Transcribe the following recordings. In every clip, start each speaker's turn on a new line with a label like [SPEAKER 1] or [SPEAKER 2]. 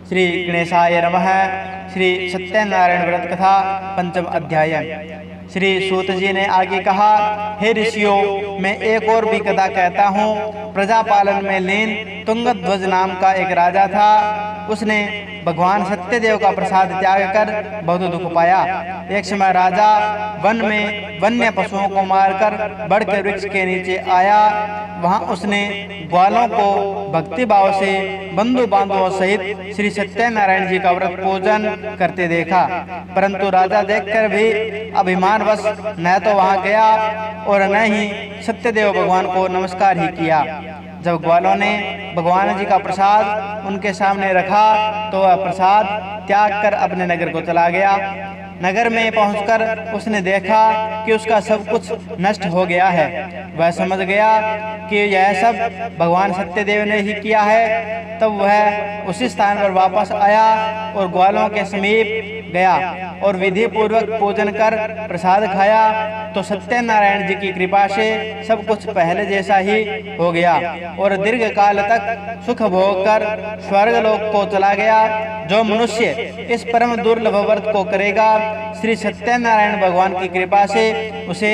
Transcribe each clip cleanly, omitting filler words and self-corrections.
[SPEAKER 1] श्री गणेशाय नमः। श्री सत्यनारायण व्रत कथा पंचम अध्याय। श्री सूत जी ने आगे कहा, हे ऋषियों, मैं एक और भी कथा कहता हूँ। प्रजापालन में लीन तुंगध्वज नाम का एक राजा था। उसने भगवान सत्यदेव का प्रसाद त्याग कर बहुत दुख पाया। एक समय राजा वन में वन्य पशुओं को मारकर बड़ के वृक्ष के नीचे आया। वहां उसने ग्वालों को भक्ति भाव से बंधु बांधवों सहित श्री सत्यनारायण जी का व्रत पूजन करते देखा। परंतु राजा देखकर भी अभिमानवश न तो वहां गया और न ही सत्यदेव भगवान को नमस्कार ही किया। जब ग्वालों ने भगवान जी का प्रसाद उनके सामने रखा तो वह प्रसाद त्याग कर अपने नगर को चला गया। नगर में पहुंचकर उसने देखा कि उसका सब कुछ नष्ट हो गया है। वह समझ गया कि यह सब भगवान सत्यदेव ने ही किया है। तब वह उसी स्थान पर वापस आया और ग्वालों के समीप गया और विधि पूर्वक पूजन कर प्रसाद खाया तो सत्यनारायण जी की कृपा से सब कुछ पहले जैसा ही हो गया और दीर्घ काल तक सुख भोग कर स्वर्गलोक को चला गया। जो मनुष्य इस परम दुर्लभ व्रत को करेगा, श्री सत्यनारायण भगवान की कृपा से उसे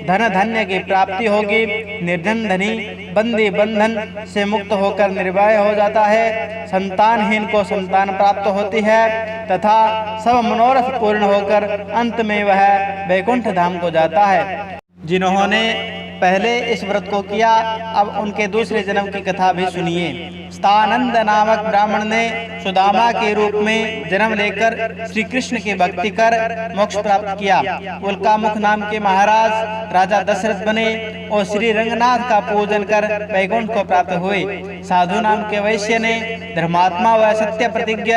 [SPEAKER 1] धन धन्य की प्राप्ति होगी। निर्धन धनी बंदी बंधन से मुक्त होकर निर्भय हो जाता है। संतानहीन को संतान प्राप्त होती है तथा सब मनोरथ पूर्ण होकर अंत में वह वैकुंठ धाम को जाता है। जिन्होंने पहले इस व्रत को किया, अब उनके दूसरे जन्म की कथा भी सुनिए। स्थानंद नामक ब्राह्मण ने सुदामा के रूप में जन्म लेकर श्री कृष्ण की भक्ति कर मोक्ष प्राप्त किया। उल्कामुख नाम के महाराज राजा दशरथ बने और श्री रंगनाथ का पूजन कर वैकुंठ को प्राप्त हुए। साधु नाम के वैश्य ने धर्मात्मा व सत्य प्रतिज्ञ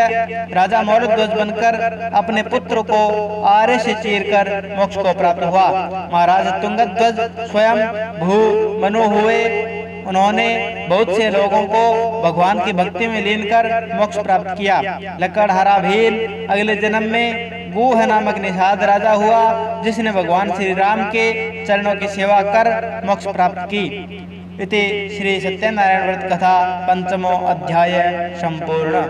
[SPEAKER 1] राजा मौलध्वज बनकर अपने पुत्र को आरे से चीरकर मोक्ष को प्राप्त हुआ। महाराज तुंगध्वज स्वयं भू मनु हुए। उन्होंने बहुत से लोगों को भगवान की भक्ति में लीन कर मोक्ष प्राप्त किया। लकड़हारा भील अगले जन्म में गुह नामक निषाद राजा हुआ, जिसने भगवान श्री राम के चरणों की सेवा कर मोक्ष प्राप्त की। इति श्री सत्यनारायण व्रत कथा पंचमो अध्याय संपूर्ण।